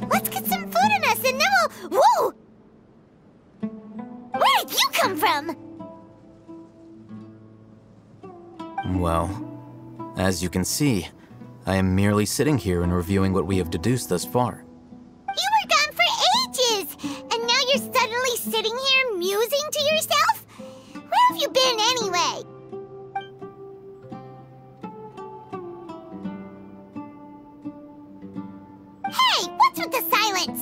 Let's get some food in us and then we'll... Whoa! Where did you come from? Well, as you can see, I am merely sitting here and reviewing what we have deduced thus far. You were gone for ages! And now you're suddenly sitting here musing to yourself? Where have you been anyway? Hey, what's with the silence?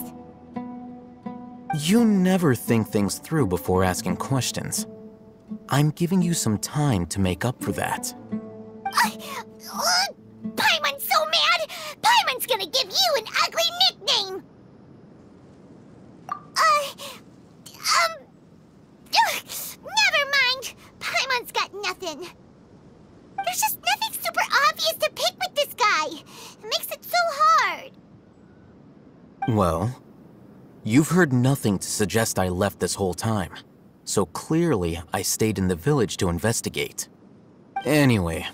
You never think things through before asking questions. I'm giving you some time to make up for that. Paimon's so mad! Paimon's gonna give you an ugly nickname! Never mind! Paimon's got nothing. There's just nothing super obvious to pick with this guy. It makes it so hard. Well, you've heard nothing to suggest I left this whole time. So clearly, I stayed in the village to investigate. Anyway,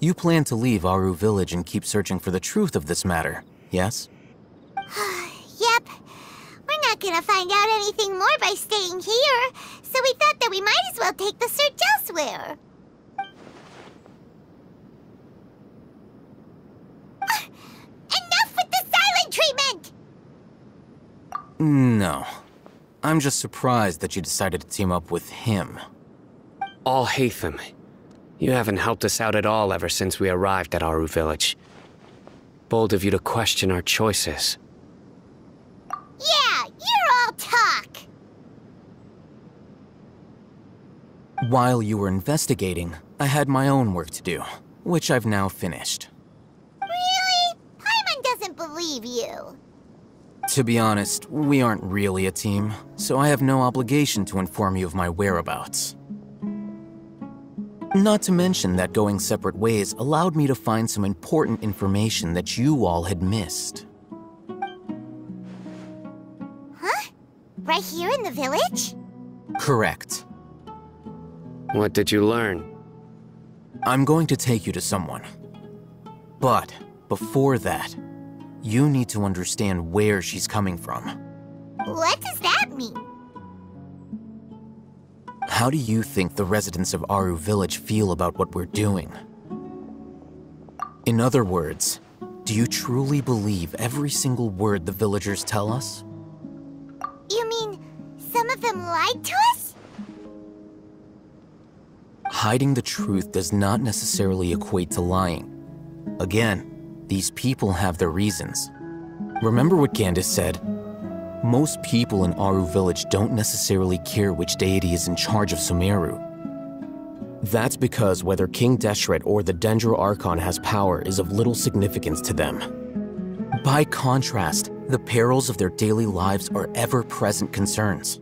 you plan to leave Aru Village and keep searching for the truth of this matter, yes? Yep. We're not gonna find out anything more by staying here, so we thought that we might as well take the search elsewhere. Enough with the silent treatment! No. I'm just surprised that you decided to team up with him. Alhaitham, you haven't helped us out at all ever since we arrived at Aru Village. Bold of you to question our choices. Yeah, you're all talk! While you were investigating, I had my own work to do, which I've now finished. Really? Paimon doesn't believe you. To be honest, we aren't really a team, so I have no obligation to inform you of my whereabouts. Not to mention that going separate ways allowed me to find some important information that you all had missed. Huh? Right here in the village? Correct. What did you learn? I'm going to take you to someone. But before that, you need to understand where she's coming from. What does that mean? How do you think the residents of Aru Village feel about what we're doing? In other words, do you truly believe every single word the villagers tell us? You mean, some of them lied to us? Hiding the truth does not necessarily equate to lying. Again, these people have their reasons. Remember what Candace said? Most people in Aru Village don't necessarily care which deity is in charge of Sumeru. That's because whether King Deshret or the Dendro Archon has power is of little significance to them. By contrast, the perils of their daily lives are ever-present concerns.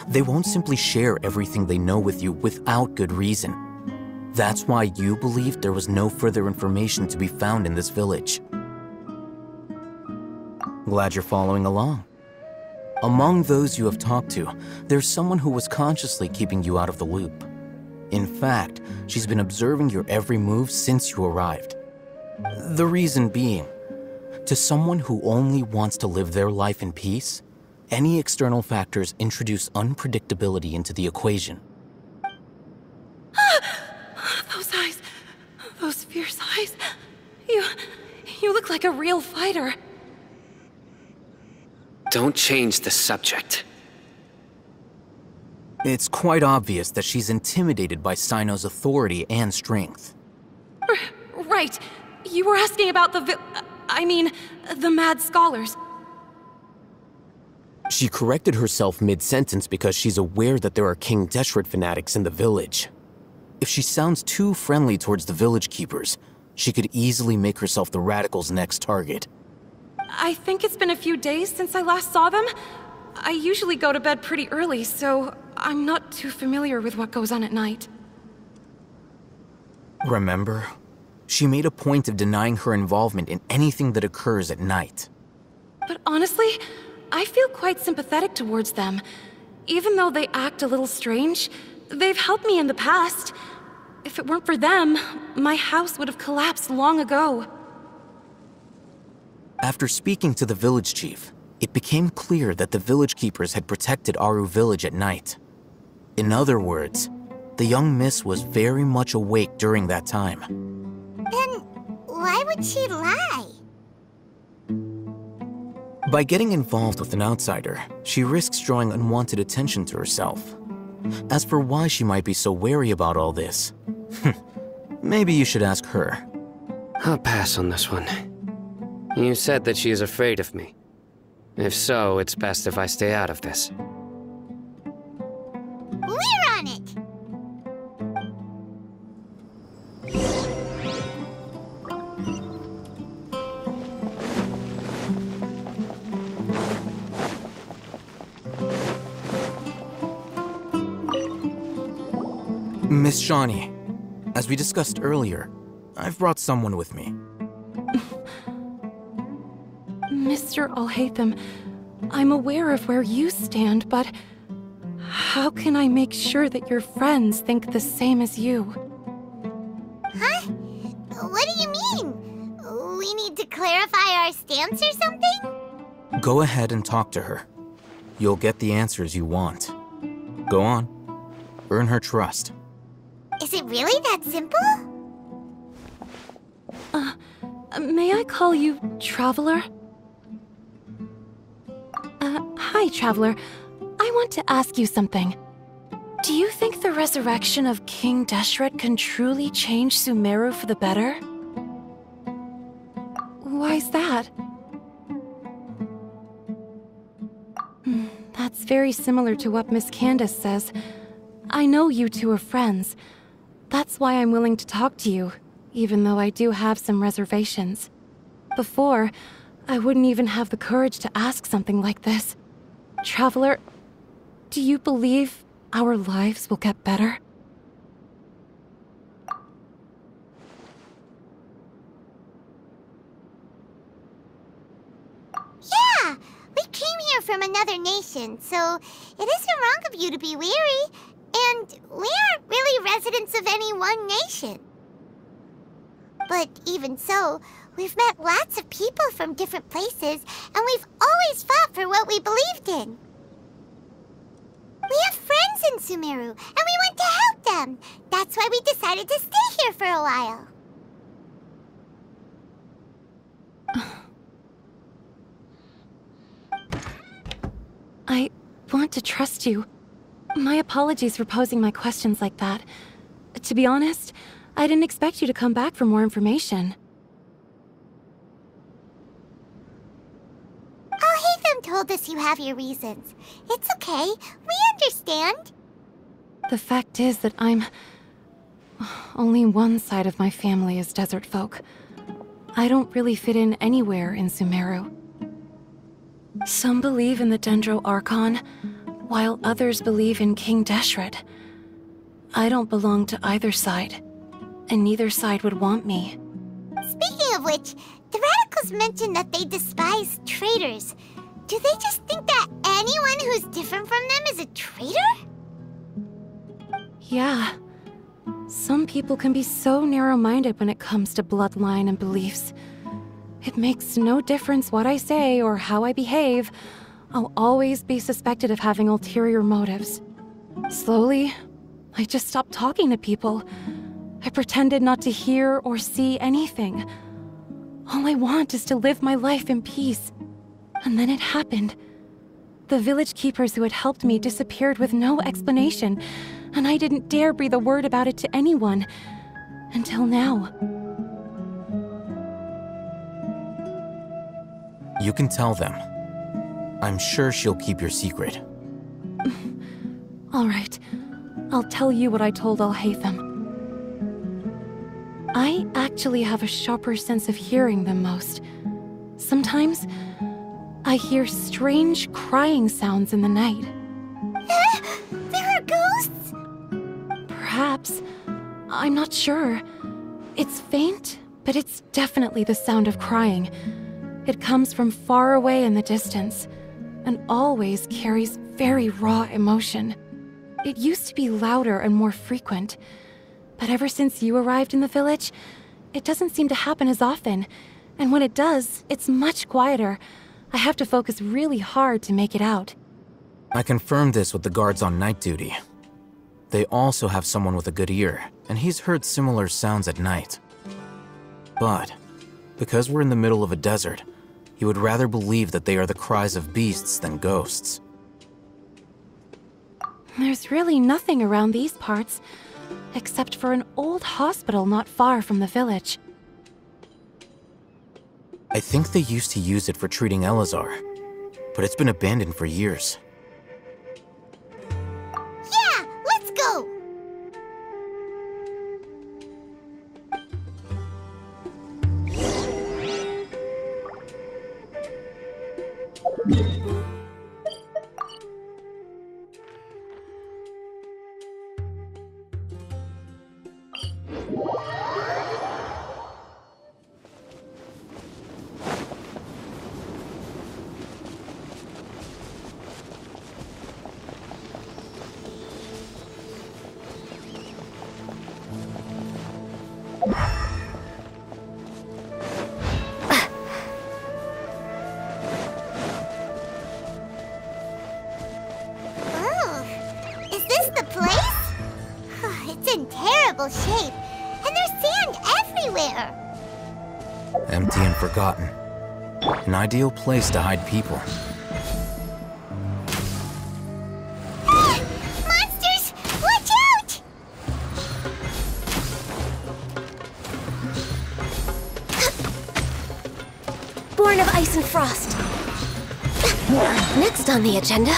They won't simply share everything they know with you without good reason. That's why you believed there was no further information to be found in this village. Glad you're following along. Among those you have talked to, there's someone who was consciously keeping you out of the loop. In fact, she's been observing your every move since you arrived. The reason being, to someone who only wants to live their life in peace, any external factors introduce unpredictability into the equation. Those eyes, those fierce eyes. You look like a real fighter. Don't change the subject. It's quite obvious that she's intimidated by Sino's authority and strength. Right. You were asking about the the mad scholars. She corrected herself mid-sentence because she's aware that there are King Deshret fanatics in the village. If she sounds too friendly towards the village keepers, she could easily make herself the radicals' next target. I think it's been a few days since I last saw them. I usually go to bed pretty early, so I'm not too familiar with what goes on at night. Remember? She made a point of denying her involvement in anything that occurs at night. But honestly, I feel quite sympathetic towards them. Even though they act a little strange, They've helped me in the past. If it weren't for them, my house would have collapsed long ago. After speaking to the village chief, it became clear that the village keepers had protected Aru village at night. In other words, the young miss was very much awake during that time. Then why would she lie? By getting involved with an outsider, she risks drawing unwanted attention to herself. As for why she might be so wary about all this, maybe you should ask her. I'll pass on this one. You said that she is afraid of me. If so, it's best if I stay out of this. We're on it! Miss Shawnee, as we discussed earlier, I've brought someone with me. Mr. Alhaitham, I'm aware of where you stand, but how can I make sure that your friends think the same as you? Huh? What do you mean? We need to clarify our stance or something? Go ahead and talk to her. You'll get the answers you want. Go on. Earn her trust. Is it really that simple? May I call you Traveler? Hi, Traveler. I want to ask you something. Do you think the resurrection of King Deshret can truly change Sumeru for the better? Why's that? That's very similar to what Miss Candace says. I know you two are friends. That's why I'm willing to talk to you, even though I do have some reservations. Before, I wouldn't even have the courage to ask something like this. Traveler, do you believe our lives will get better? Yeah! We came here from another nation, so it isn't wrong of you to be weary. And we aren't really residents of any one nation. But even so, we've met lots of people from different places, and we've always fought for what we believed in. We have friends in Sumeru, and we want to help them. That's why we decided to stay here for a while. I want to trust you. My apologies for posing my questions like that. To be honest, I didn't expect you to come back for more information. Alhaitham told us you have your reasons. It's okay. We understand. The fact is that only one side of my family is desert folk. I don't really fit in anywhere in Sumeru. Some believe in the Dendro Archon, while others believe in King Deshret. I don't belong to either side, and neither side would want me. Speaking of which, the Radicals mentioned that they despise traitors. Do they just think that anyone who's different from them is a traitor? Yeah. Some people can be so narrow-minded when it comes to bloodline and beliefs. It makes no difference what I say or how I behave. I'll always be suspected of having ulterior motives. Slowly, I just stopped talking to people. I pretended not to hear or see anything. All I want is to live my life in peace. And then it happened. The village keepers who had helped me disappeared with no explanation, and I didn't dare breathe a word about it to anyone. Until now. You can tell them. I'm sure she'll keep your secret. All right. I'll tell you what I told Alhaitham. I actually have a sharper sense of hearing than most. Sometimes, I hear strange crying sounds in the night. There are ghosts? Perhaps. I'm not sure. It's faint, but it's definitely the sound of crying. It comes from far away in the distance, and always carries very raw emotion. It used to be louder and more frequent. But ever since you arrived in the village, it doesn't seem to happen as often. And when it does, it's much quieter. I have to focus really hard to make it out. I confirmed this with the guards on night duty. They also have someone with a good ear, and he's heard similar sounds at night. But, because we're in the middle of a desert, he would rather believe that they are the cries of beasts than ghosts. There's really nothing around these parts, except for an old hospital not far from the village. I think they used to use it for treating Eleazar, but it's been abandoned for years. Yeah, let's go! Shape, and there's sand everywhere. Empty and forgotten. An ideal place to hide people. Ah! Monsters! Watch out! Born of ice and frost. Next on the agenda.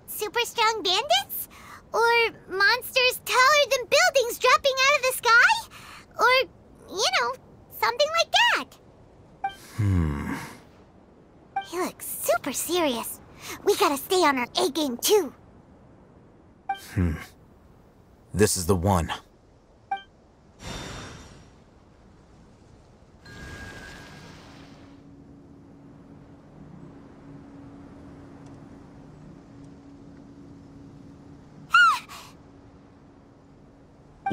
Super strong bandits? Or monsters taller than buildings dropping out of the sky? Or, you know, something like that. He looks super serious. We gotta stay on our A game too. This is the one.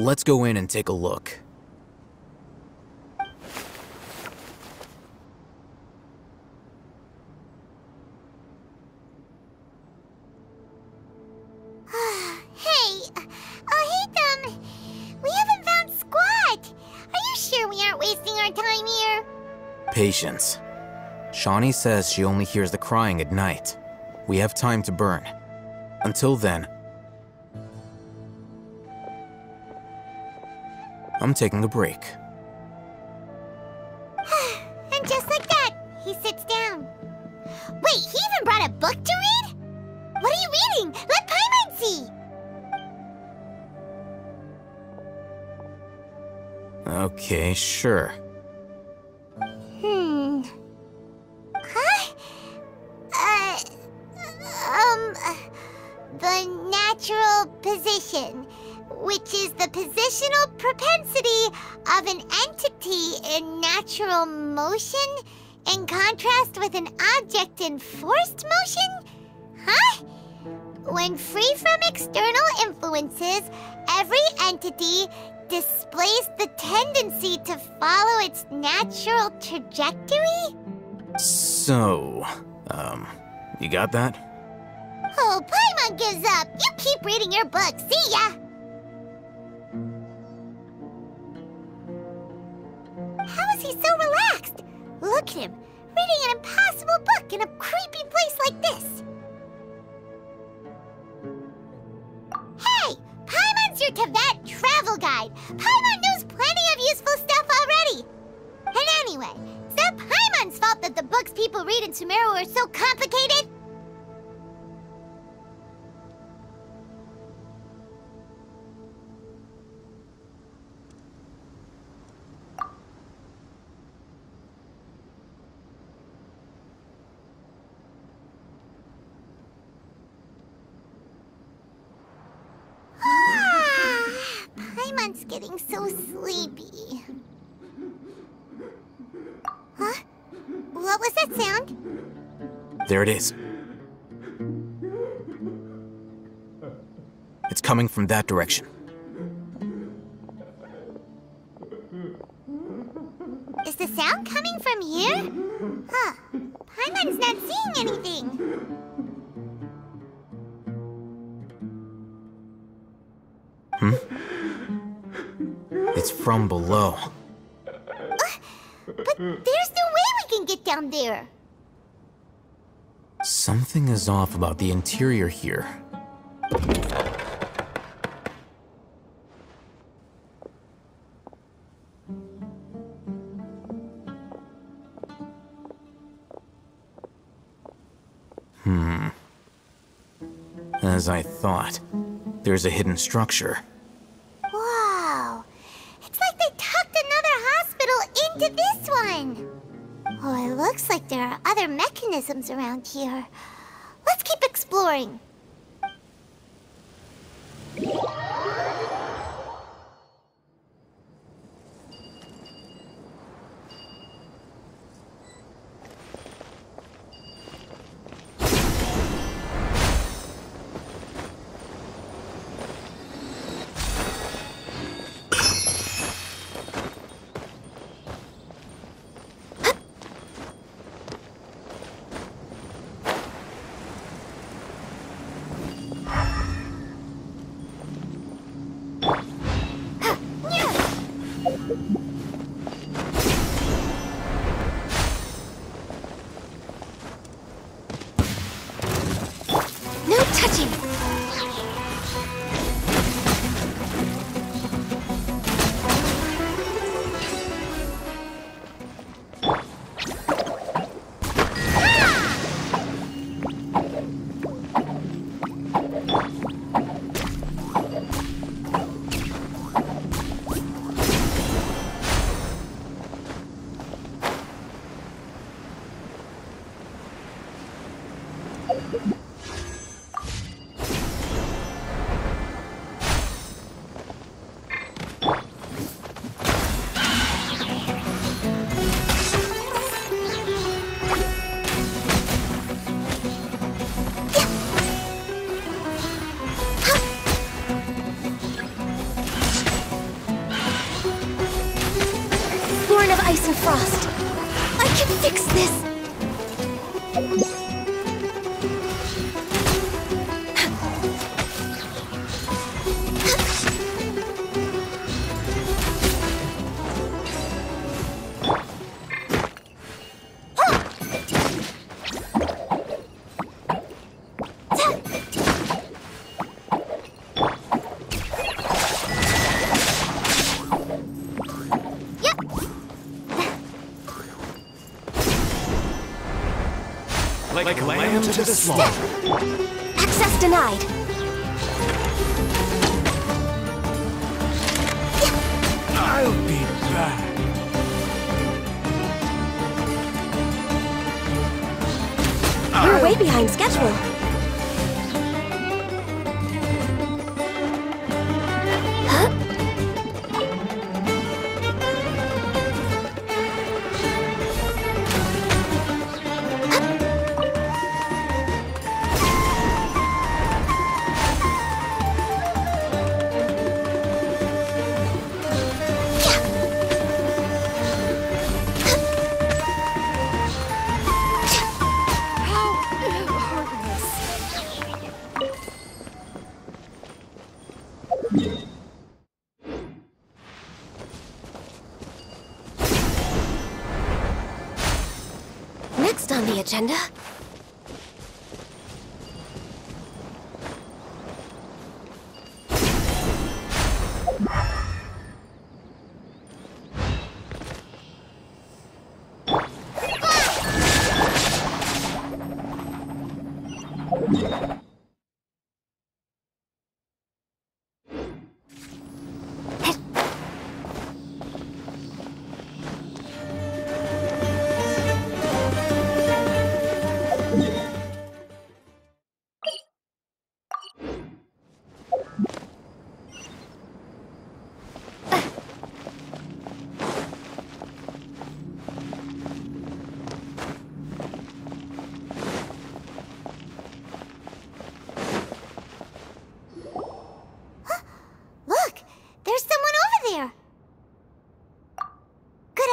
Let's go in and take a look. Hey, Hatham, we haven't found squat. Are you sure we aren't wasting our time here? Patience. Shawnee says she only hears the crying at night. We have time to burn. Until then, I'm taking a break. And just like that, he sits down. Wait, he even brought a book to read? What are you reading? Let Paimon see! Okay, sure. The natural position, which is the positional propensity of an entity in natural motion, In contrast with an object in forced motion? Huh? When free from external influences, every entity displays the tendency to follow its natural trajectory? So, you got that? Oh, Paimon gives up! You keep reading your book, see ya! How is he so relaxed? Look at him, reading an impossible book in a creepy place like this. Hey! Paimon's your Tibet travel guide! Paimon knows plenty of useful stuff already! And anyway, is that Paimon's fault that the books people read in Sumeru are so complicated? Paimon's getting so sleepy. Huh? What was that sound? There it is. It's coming from that direction. Is the sound coming from here? Huh. Paimon's not seeing anything. It's from below. But there's no way we can get down there. Something is off about the interior here. As I thought, there's a hidden structure. Wow. It's like they tucked another hospital into this one. Oh, it looks like there are other mechanisms around here. Let's keep exploring. No touching! Born of ice and frost. I can fix this! Like a lamb to the slaughter. Access denied. I'll be back. We're way behind schedule. Huh? on the agenda?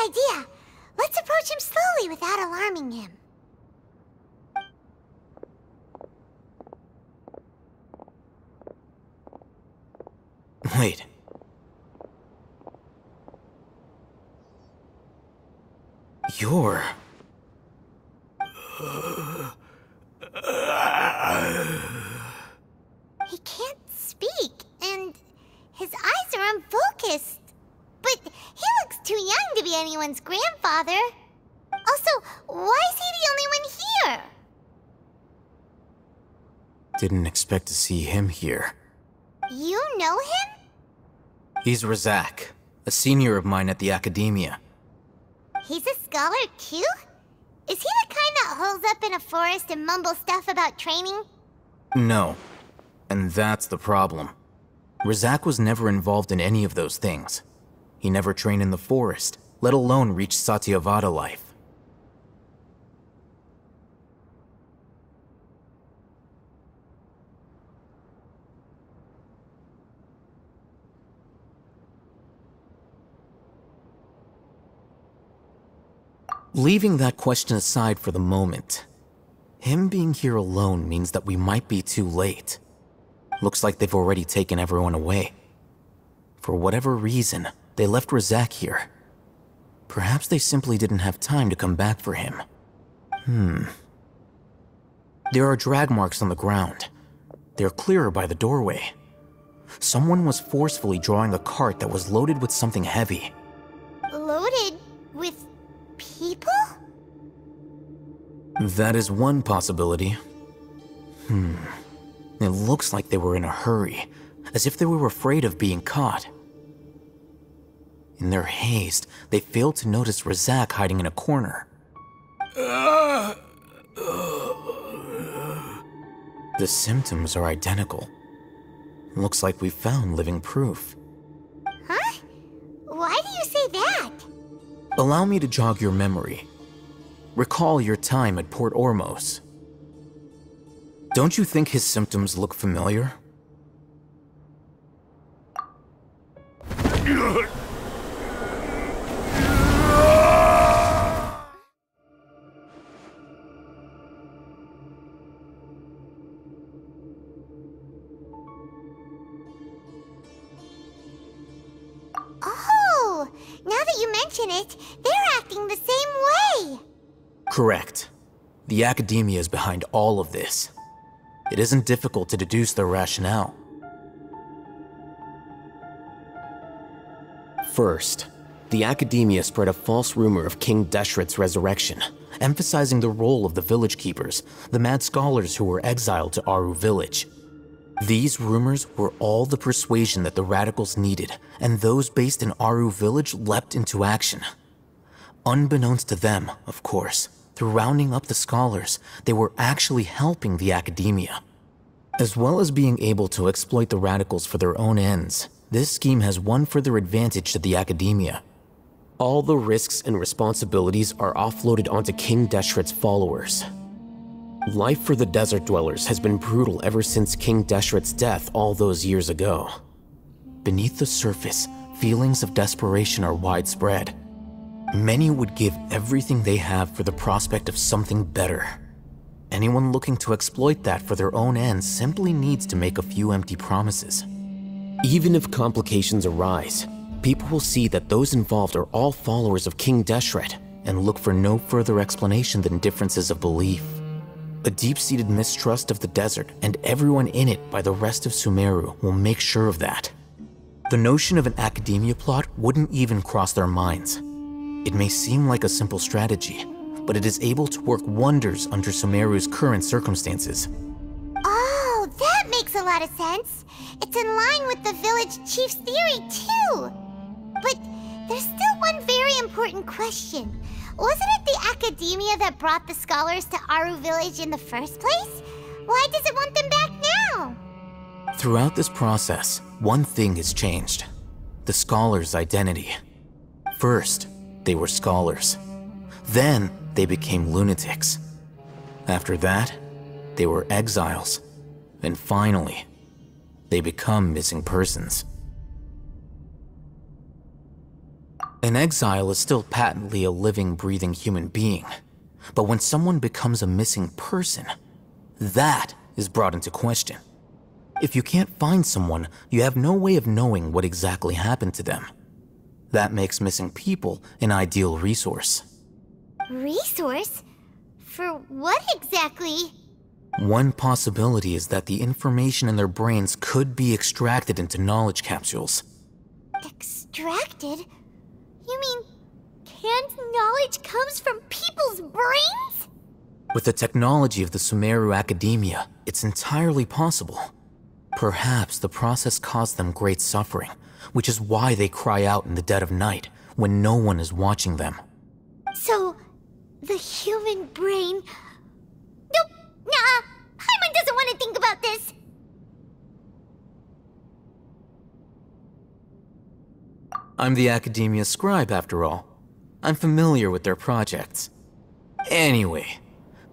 Idea. Let's approach him slowly without alarming him. Wait. You're... He can't speak, and his eyes are unfocused. But he looks too young to be anyone's grandfather. Also, why is he the only one here? Didn't expect to see him here. You know him? He's Razak, a senior of mine at the academia. He's a scholar too? Is he the kind that holes up in a forest and mumbles stuff about training? No. And that's the problem. Razak was never involved in any of those things. He never trained in the forest, let alone reach Satyavada life. Leaving that question aside for the moment, him being here alone means that we might be too late. Looks like they've already taken everyone away. For whatever reason, they left Razak here. Perhaps they simply didn't have time to come back for him. There are drag marks on the ground. They're clearer by the doorway. Someone was forcefully drawing a cart that was loaded with something heavy. Loaded with people? That is one possibility. It looks like they were in a hurry, as if they were afraid of being caught. In their haste, they failed to notice Razak hiding in a corner. The symptoms are identical. Looks like we found living proof. Huh? Why do you say that? Allow me to jog your memory. Recall your time at Port Ormos. Don't you think his symptoms look familiar? Oh, now that you mention it, they're acting the same way. Correct. The academia is behind all of this. It isn't difficult to deduce their rationale. First, the academia spread a false rumor of King Deshret's resurrection, emphasizing the role of the village keepers, the mad scholars who were exiled to Aru village. These rumors were all the persuasion that the radicals needed, and those based in Aru village leapt into action. Unbeknownst to them, of course, through rounding up the scholars, they were actually helping the academia. As well as being able to exploit the radicals for their own ends, this scheme has one further advantage to the academia. All the risks and responsibilities are offloaded onto King Deshret's followers. Life for the desert dwellers has been brutal ever since King Deshret's death all those years ago. Beneath the surface, feelings of desperation are widespread. Many would give everything they have for the prospect of something better. Anyone looking to exploit that for their own ends simply needs to make a few empty promises. Even if complications arise, people will see that those involved are all followers of King Deshret, and look for no further explanation than differences of belief. A deep-seated mistrust of the desert and everyone in it by the rest of Sumeru will make sure of that. The notion of an academia plot wouldn't even cross their minds. It may seem like a simple strategy, but it is able to work wonders under Sumeru's current circumstances. Oh, that makes a lot of sense. It's in line with the village chief's theory, too. But there's still one very important question. Wasn't it the academia that brought the scholars to Aru Village in the first place? Why does it want them back now? Throughout this process, one thing has changed. The scholars' identity. First, they were scholars. Then, they became lunatics. After that, they were exiles. And finally, they become missing persons. An exile is still patently a living, breathing human being. But when someone becomes a missing person, that is brought into question. If you can't find someone, you have no way of knowing what exactly happened to them. That makes missing people an ideal resource. Resource? For what exactly? One possibility is that the information in their brains could be extracted into knowledge capsules. Extracted? You mean canned knowledge comes from people's brains? With the technology of the Sumeru Academia, it's entirely possible. Perhaps the process caused them great suffering, which is why they cry out in the dead of night when no one is watching them. So, the human brain... Nope, nah, Paimon doesn't want to think about this. I'm the Academia scribe, after all. I'm familiar with their projects. Anyway,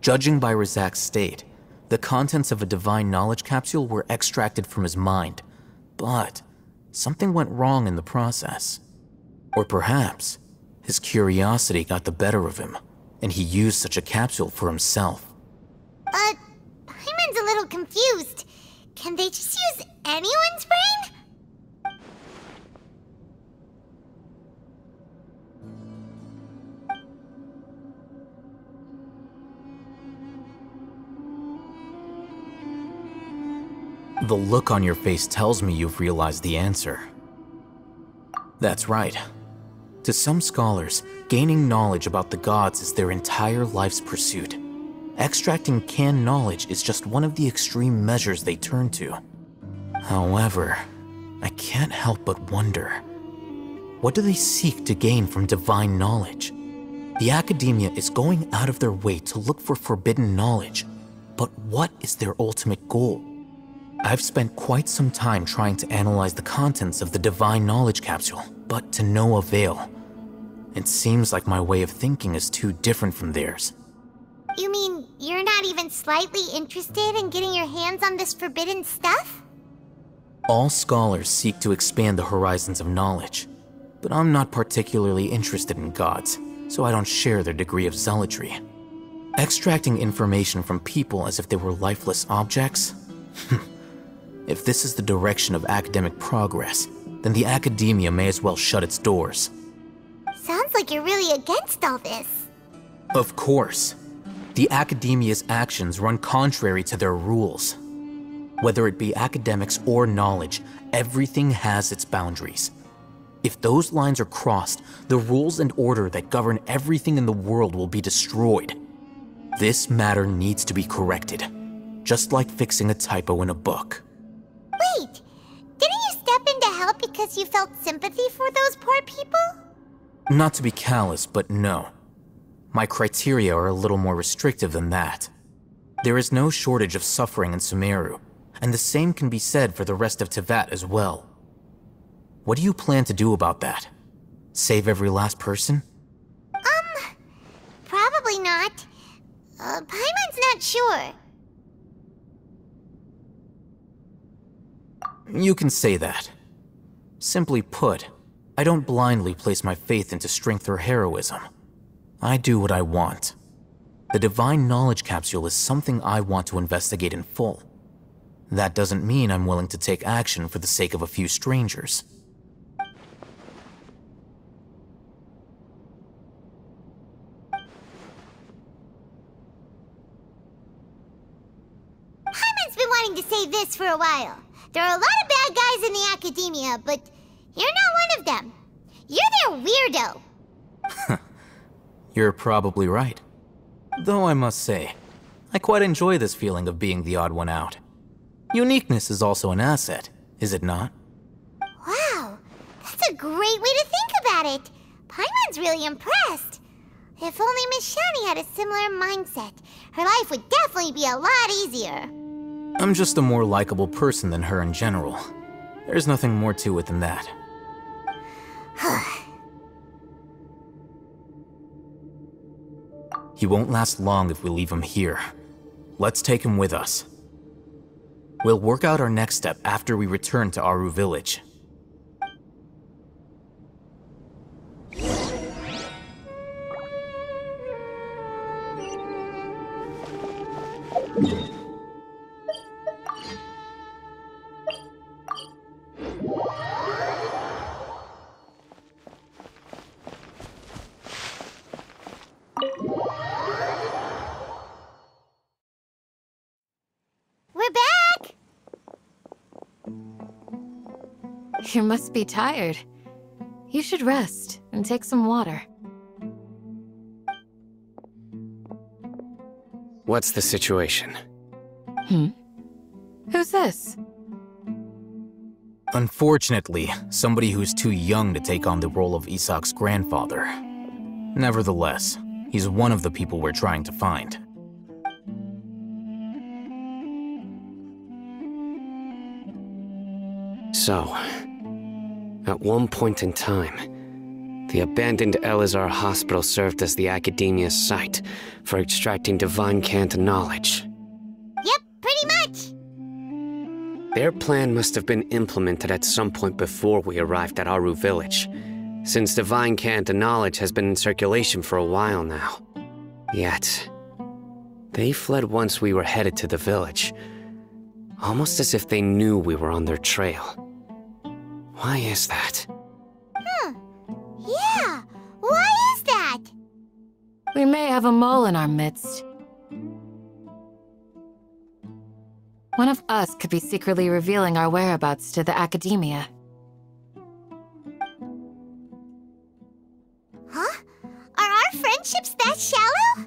judging by Razak's state, the contents of a divine knowledge capsule were extracted from his mind, but something went wrong in the process. Or perhaps his curiosity got the better of him, and he used such a capsule for himself. Paimon's a little confused. Can they just use anyone's brain? The look on your face tells me you've realized the answer. That's right. To some scholars, gaining knowledge about the gods is their entire life's pursuit. Extracting canned knowledge is just one of the extreme measures they turn to. However, I can't help but wonder, what do they seek to gain from divine knowledge? The Academia is going out of their way to look for forbidden knowledge, but what is their ultimate goal? I've spent quite some time trying to analyze the contents of the divine knowledge capsule, but to no avail. It seems like my way of thinking is too different from theirs. You mean you're not even slightly interested in getting your hands on this forbidden stuff? All scholars seek to expand the horizons of knowledge, but I'm not particularly interested in gods, so I don't share their degree of zealotry. Extracting information from people as if they were lifeless objects? If this is the direction of academic progress, then the Academia may as well shut its doors. Sounds like you're really against all this. Of course. The Academia's actions run contrary to their rules. Whether it be academics or knowledge, everything has its boundaries. If those lines are crossed, the rules and order that govern everything in the world will be destroyed. This matter needs to be corrected, just like fixing a typo in a book. Wait, didn't you step in to help because you felt sympathy for those poor people? Not to be callous, but no. My criteria are a little more restrictive than that. There is no shortage of suffering in Sumeru, and the same can be said for the rest of Teyvat as well. What do you plan to do about that? Save every last person? Probably not. Paimon's not sure. You can say that. Simply put, I don't blindly place my faith into strength or heroism. I do what I want. The divine knowledge capsule is something I want to investigate in full. That doesn't mean I'm willing to take action for the sake of a few strangers. going to say this for a while. There are a lot of bad guys in the academia, but you're not one of them. You're their weirdo. You're probably right. Though I must say, I quite enjoy this feeling of being the odd one out. Uniqueness is also an asset, is it not? Wow, that's a great way to think about it. Paimon's really impressed. If only Miss Shani had a similar mindset, her life would definitely be a lot easier. I'm just a more likable person than her in general. There's nothing more to it than that. He won't last long if we leave him here. Let's take him with us. We'll work out our next step after we return to Aru Village. We're back! You must be tired. You should rest and take some water. What's the situation? Who's this? Unfortunately, somebody who's too young to take on the role of Isak's grandfather. Nevertheless, he's one of the people we're trying to find. So, at one point in time, the abandoned Eleazar hospital served as the academia's site for extracting divine cant knowledge. Yep, pretty much. Their plan must have been implemented at some point before we arrived at Aru Village, since divine cant knowledge has been in circulation for a while now. Yet, they fled once we were headed to the village, almost as if they knew we were on their trail. Why is that? Yeah, why is that? We may have a mole in our midst. One of us could be secretly revealing our whereabouts to the academia. Huh? Are our friendships that shallow?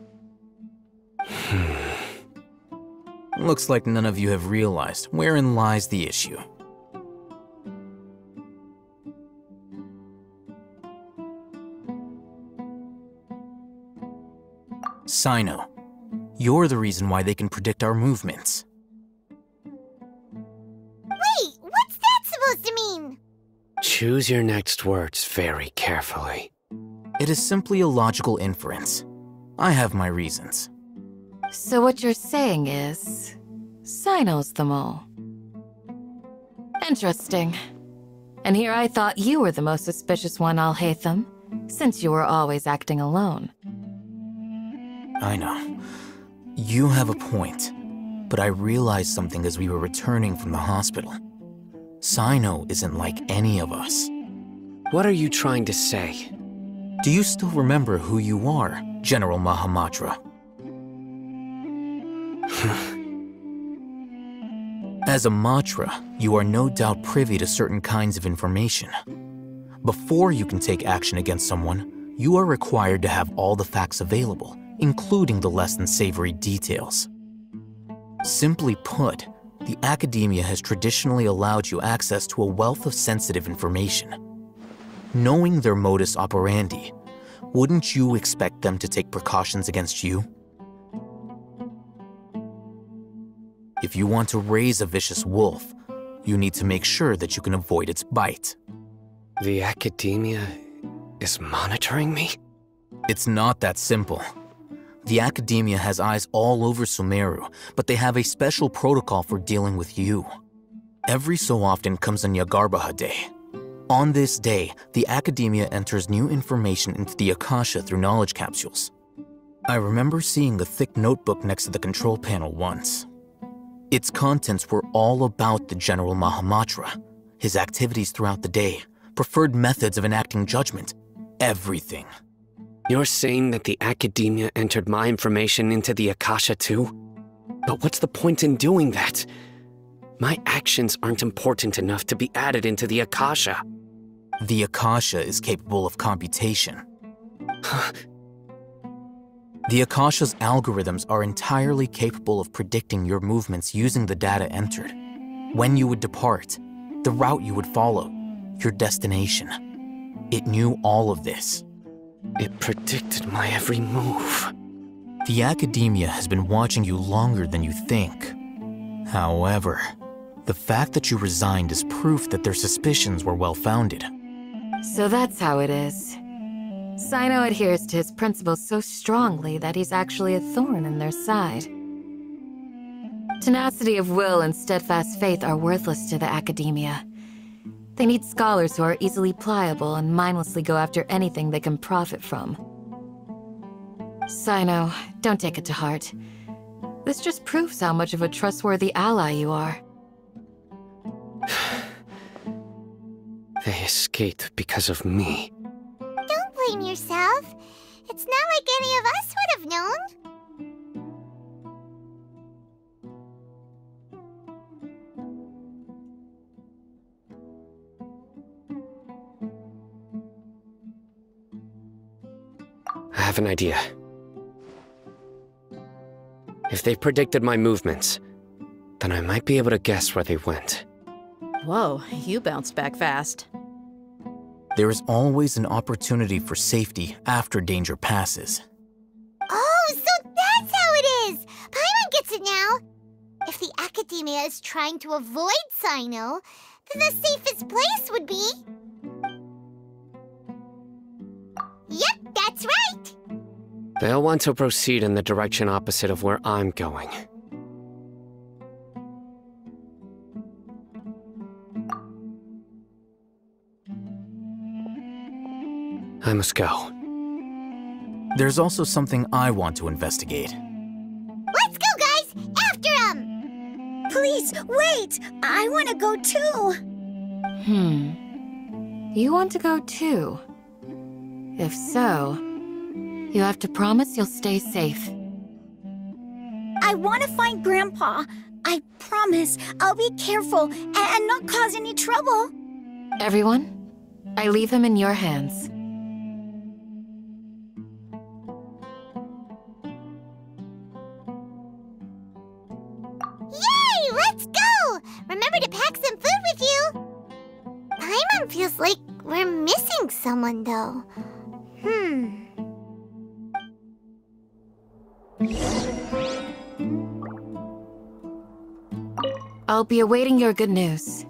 Looks like none of you have realized wherein lies the issue. Sino, you're the reason why they can predict our movements. Wait, what's that supposed to mean? Choose your next words very carefully. It is simply a logical inference. I have my reasons. So what you're saying is, Sino's the mole. Interesting. And here I thought you were the most suspicious one, Al-Haytham, since you were always acting alone. I know. You have a point, but I realized something as we were returning from the hospital. Sino isn't like any of us. What are you trying to say? Do you still remember who you are, General Mahamatra? As a Matra, you are no doubt privy to certain kinds of information. Before you can take action against someone, you are required to have all the facts available, including the less than savory details. Simply put, the academia has traditionally allowed you access to a wealth of sensitive information. Knowing their modus operandi, wouldn't you expect them to take precautions against you? If you want to raise a vicious wolf, you need to make sure that you can avoid its bite. The academia is monitoring me? It's not that simple. The academia has eyes all over Sumeru, but they have a special protocol for dealing with you. Every so often comes a Nyagarbaha Day. On this day, the academia enters new information into the Akasha through knowledge capsules. I remember seeing a thick notebook next to the control panel once. Its contents were all about the General Mahamatra, his activities throughout the day, preferred methods of enacting judgment, everything. You're saying that the academia entered my information into the Akasha too? But what's the point in doing that? My actions aren't important enough to be added into the Akasha. The Akasha is capable of computation. The Akasha's algorithms are entirely capable of predicting your movements using the data entered. When you would depart, the route you would follow, your destination. It knew all of this. It predicted my every move. The Academia has been watching you longer than you think. However, the fact that you resigned is proof that their suspicions were well-founded. So that's how it is. Sino adheres to his principles so strongly that he's actually a thorn in their side. Tenacity of will and steadfast faith are worthless to the Academia. They need scholars who are easily pliable and mindlessly go after anything they can profit from. Sino, don't take it to heart. This just proves how much of a trustworthy ally you are. They escaped because of me. Don't blame yourself. It's not like any of us would have known. I have an idea. If they predicted my movements, then I might be able to guess where they went. Whoa, you bounced back fast. There is always an opportunity for safety after danger passes. Oh, so that's how it is! Paimon gets it now! If the Academia is trying to avoid Sino, then the safest place would be... Yep, that's right! They'll want to proceed in the direction opposite of where I'm going. I must go. There's also something I want to investigate. Let's go, guys! After him! Please, wait! I want to go too! You want to go too? If so, you have to promise you'll stay safe. I want to find Grandpa. I promise I'll be careful and not cause any trouble. Everyone, I leave him in your hands. Yay! Let's go! Remember to pack some food with you! Paimon feels like we're missing someone, though. I'll be awaiting your good news.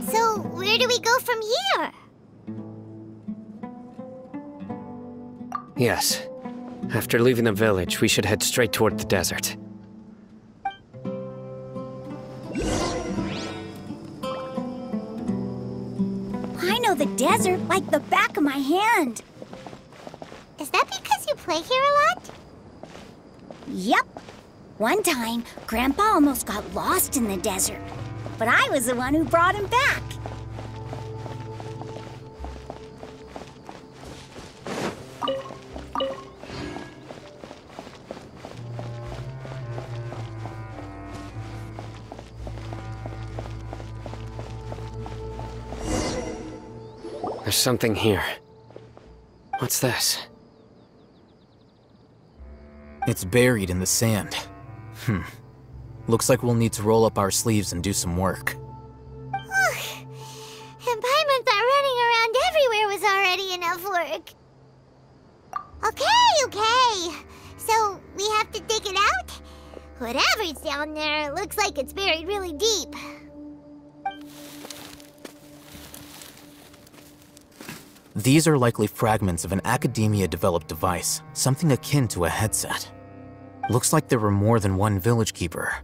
So, where do we go from here? Yes. After leaving the village, we should head straight toward the desert. I know the desert like the back of my hand. Is that because you play here a lot? Yep. One time, Grandpa almost got lost in the desert, but I was the one who brought him back. There's something here. What's this? It's buried in the sand. Looks like we'll need to roll up our sleeves and do some work. And Paimon thought running around everywhere was already enough work. Okay. So, we have to dig it out? Whatever's down there, it looks like it's buried really deep. These are likely fragments of an academia-developed device, something akin to a headset. Looks like there were more than one village keeper.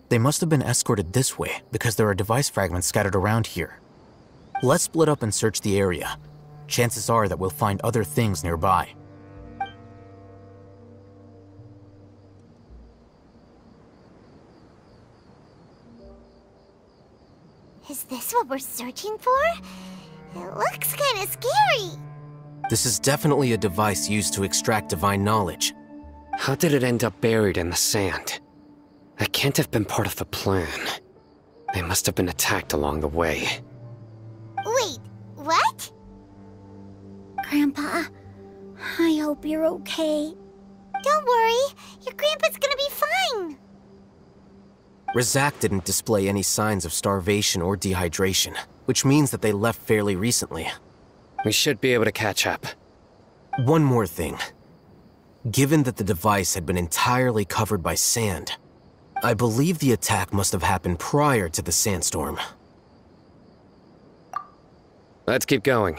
They must have been escorted this way because there are device fragments scattered around here. Let's split up and search the area. Chances are that we'll find other things nearby. Is this what we're searching for? It looks kinda scary. This is definitely a device used to extract divine knowledge. How did it end up buried in the sand? That can't have been part of the plan. They must have been attacked along the way. Wait, what? Grandpa, I hope you're okay. Don't worry, your grandpa's gonna be fine. Razak didn't display any signs of starvation or dehydration, which means that they left fairly recently. We should be able to catch up. One more thing. Given that the device had been entirely covered by sand, I believe the attack must have happened prior to the sandstorm. Let's keep going.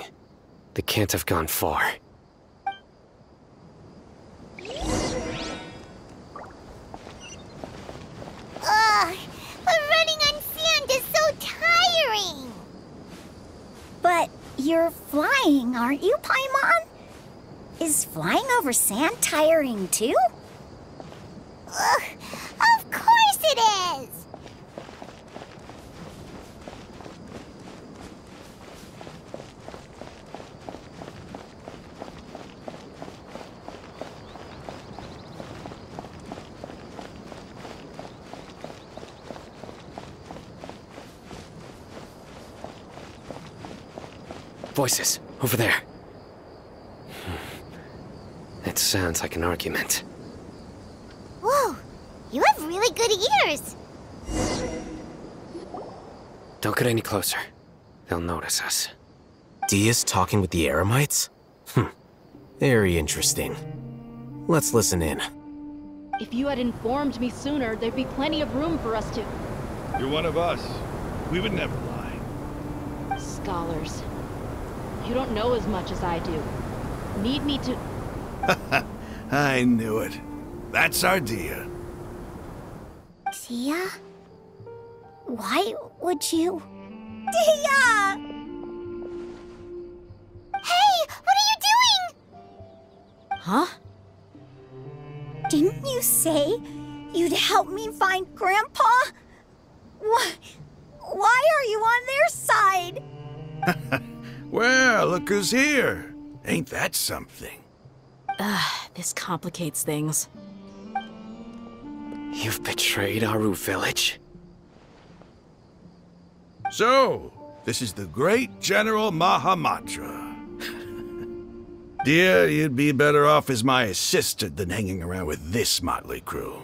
They can't have gone far. Ugh, but running on sand is so tiring. But you're flying, aren't you, Paimon? Is flying over sand tiring too? Ugh, of course it is. Voices, over there. It sounds like an argument. Whoa, you have really good ears. Don't get any closer. They'll notice us. Dia's talking with the Eremites? Very interesting. Let's listen in. If you had informed me sooner, there'd be plenty of room for us to... You're one of us. We would never lie. Scholars. You don't know as much as I do. Need me to... I knew it. That's our Dia. Dia? Why would you? Dia! Hey, what are you doing? Huh? Didn't you say you'd help me find Grandpa? Why are you on their side? Well, look who's here. Ain't that something? This complicates things. You've betrayed Aru Village? So, this is the great General Mahamatra. Dear, you'd be better off as my assistant than hanging around with this motley crew.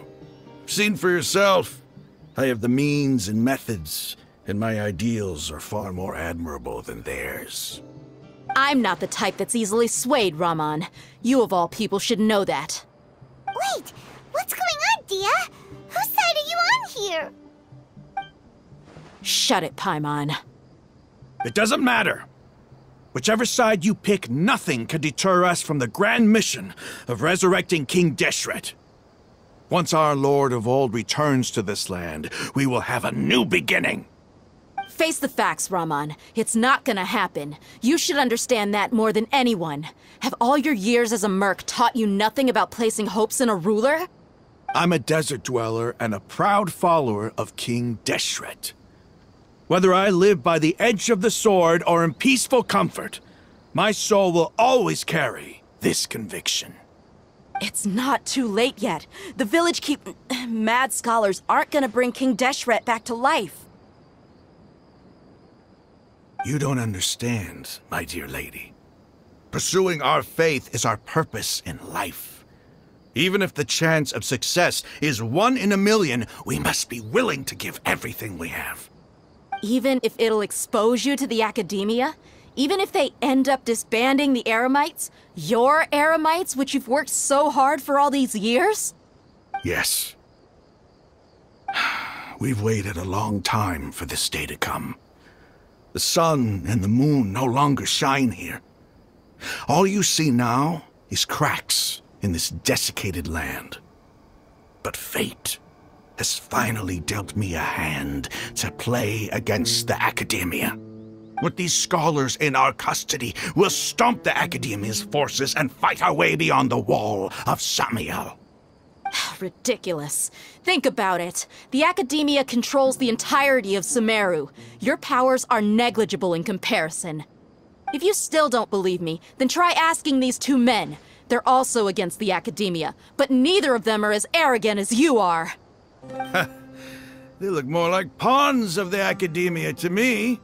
Seen for yourself, I have the means and methods, and my ideals are far more admirable than theirs. I'm not the type that's easily swayed, Raman. You of all people should know that. Wait, what's going on, Dia? Whose side are you on here? Shut it, Paimon. It doesn't matter. Whichever side you pick, nothing can deter us from the grand mission of resurrecting King Deshret. Once our Lord of Old returns to this land, we will have a new beginning. Face the facts, Raman. It's not gonna happen. You should understand that more than anyone. Have all your years as a merc taught you nothing about placing hopes in a ruler? I'm a desert dweller and a proud follower of King Deshret. Whether I live by the edge of the sword or in peaceful comfort, my soul will always carry this conviction. It's not too late yet. The village mad scholars aren't gonna bring King Deshret back to life. You don't understand, my dear lady. Pursuing our faith is our purpose in life. Even if the chance of success is 1 in a million, we must be willing to give everything we have. Even if it'll expose you to the academia? Even if they end up disbanding the Eremites? Your Eremites, which you've worked so hard for all these years? Yes. We've waited a long time for this day to come. The sun and the moon no longer shine here. All you see now is cracks in this desiccated land. But fate has finally dealt me a hand to play against the Academia. With these scholars in our custody, we'll stomp the Academia's forces and fight our way beyond the wall of Samiel. Ridiculous. Think about it. The Academia controls the entirety of Sumeru. Your powers are negligible in comparison. If you still don't believe me, then try asking these two men. They're also against the Academia, but neither of them are as arrogant as you are. They look more like pawns of the Academia to me.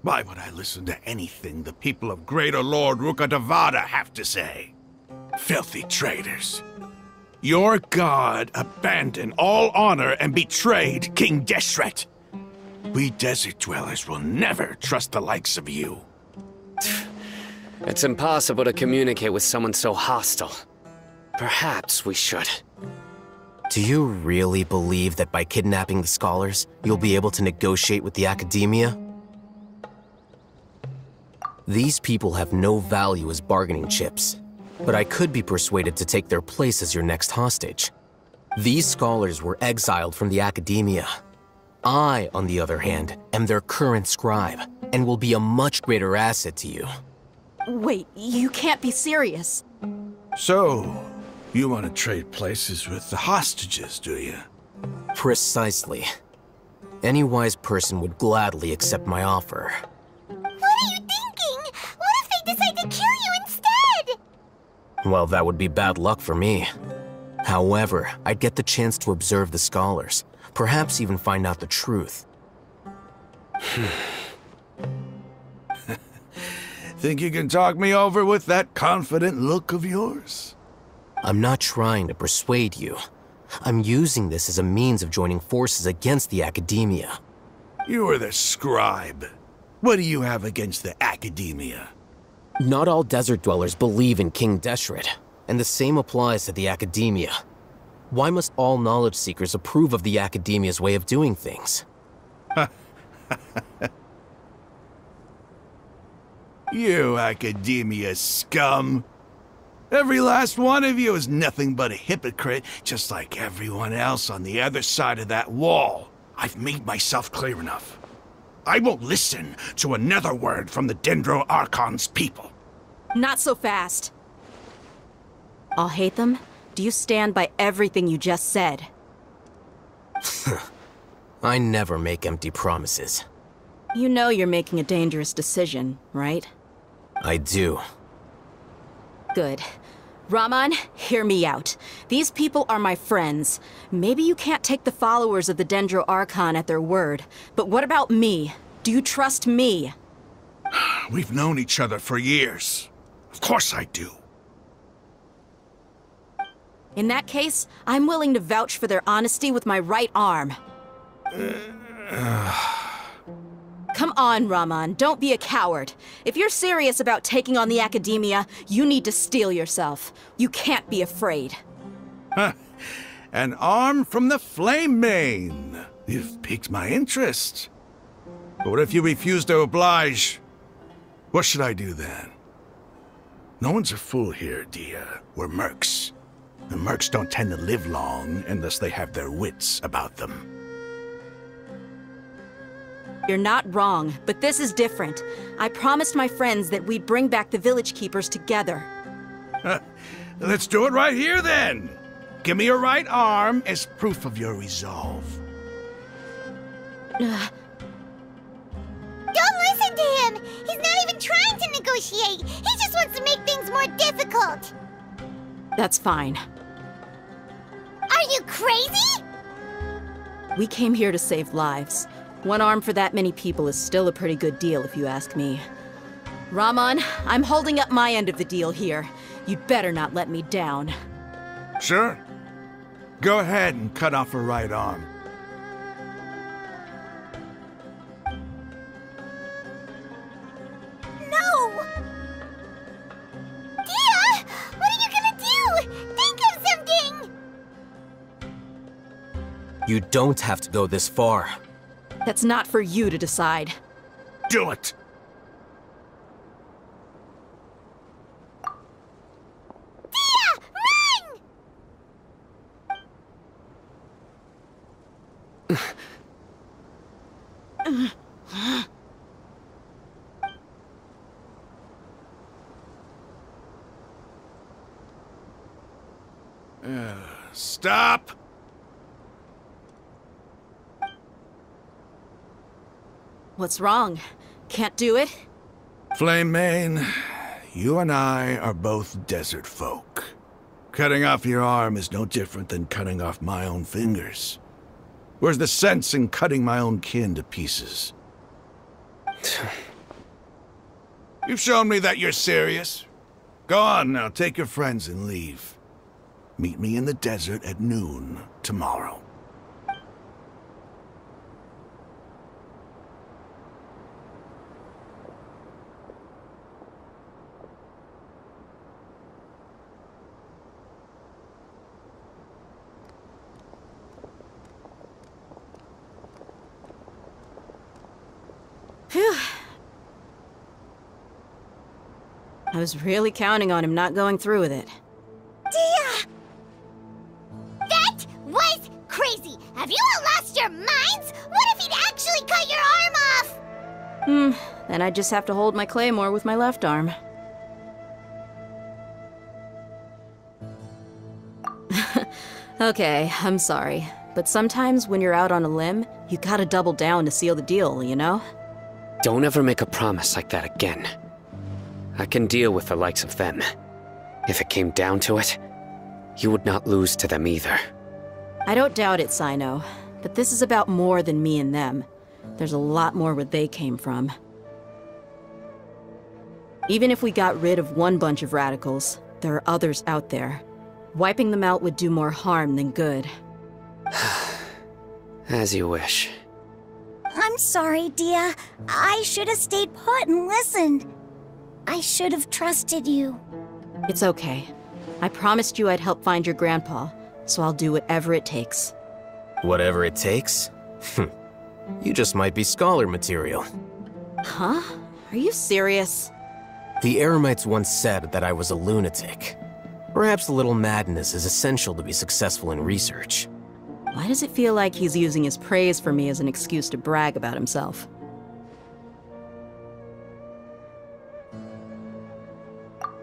Why would I listen to anything the people of Greater Lord Rukkhadevata have to say? Filthy traitors. Your god abandoned all honor and betrayed King Deshret. We desert dwellers will never trust the likes of you. It's impossible to communicate with someone so hostile. Perhaps we should. Do you really believe that by kidnapping the scholars, you'll be able to negotiate with the Academia? These people have no value as bargaining chips, but I could be persuaded to take their place as your next hostage. These scholars were exiled from the Academia. I, on the other hand, am their current scribe, and will be a much greater asset to you. Wait, you can't be serious. So, you want to trade places with the hostages, do you? Precisely. Any wise person would gladly accept my offer. What are you thinking? What if they decide to kill you instead? Well, that would be bad luck for me. However, I'd get the chance to observe the scholars, perhaps even find out the truth. Think you can talk me over with that confident look of yours? I'm not trying to persuade you. I'm using this as a means of joining forces against the Academia. You are the scribe. What do you have against the Academia? Not all desert dwellers believe in King Deshret, and the same applies to the Academia. Why must all knowledge seekers approve of the Academia's way of doing things? You Academia scum. Every last one of you is nothing but a hypocrite, just like everyone else on the other side of that wall. I've made myself clear enough. I won't listen to another word from the Dendro Archon's people. Not so fast. I'll hate them. Do you stand by everything you just said? I never make empty promises. You know you're making a dangerous decision, right? I do. Good. Raman, hear me out. These people are my friends. Maybe you can't take the followers of the Dendro Archon at their word, but what about me? Do you trust me? We've known each other for years. Of course I do. In that case, I'm willing to vouch for their honesty with my right arm. Come on, Raman, don't be a coward. If you're serious about taking on the Academia, you need to steel yourself. You can't be afraid. An arm from the Flame Mane. You've piqued my interest. But what if you refuse to oblige? What should I do then? No one's a fool here, Dia. We're mercs. And mercs don't tend to live long unless they have their wits about them. You're not wrong, but this is different. I promised my friends that we'd bring back the village keepers together. Let's do it right here, then. Give me your right arm as proof of your resolve. Don't listen to him! He's not even trying to negotiate! He just wants to make things more difficult! That's fine. Are you crazy? We came here to save lives. One arm for that many people is still a pretty good deal, if you ask me. Raman, I'm holding up my end of the deal here. You'd better not let me down. Sure. Go ahead and cut off her right arm. No! Dia! What are you gonna do? Think of something! You don't have to go this far. That's not for you to decide. Do it! Stop! What's wrong? Can't do it? Flame Mane, you and I are both desert folk. Cutting off your arm is no different than cutting off my own fingers. Where's the sense in cutting my own kin to pieces? You've shown me that you're serious. Go on now, take your friends and leave. Meet me in the desert at noon tomorrow. Phew. I was really counting on him not going through with it. Dia! That was crazy! Have you all lost your minds? What if he'd actually cut your arm off? Then I'd just have to hold my claymore with my left arm. Okay, I'm sorry. But sometimes when you're out on a limb, you gotta double down to seal the deal, you know? Don't ever make a promise like that again. I can deal with the likes of them. If it came down to it, you would not lose to them either. I don't doubt it, Sino. But this is about more than me and them. There's a lot more where they came from. Even if we got rid of one bunch of radicals, there are others out there. Wiping them out would do more harm than good. As you wish. I'm sorry, Dia. I should have stayed put and listened. I should have trusted you. It's okay. I promised you I'd help find your grandpa, so I'll do whatever it takes. Whatever it takes? You just might be scholar material. Huh? Are you serious? The Eremites once said that I was a lunatic. Perhaps a little madness is essential to be successful in research. Why does it feel like he's using his praise for me as an excuse to brag about himself?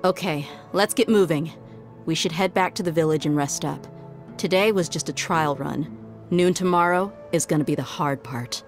Okay, let's get moving. We should head back to the village and rest up. Today was just a trial run. Noon tomorrow is gonna be the hard part.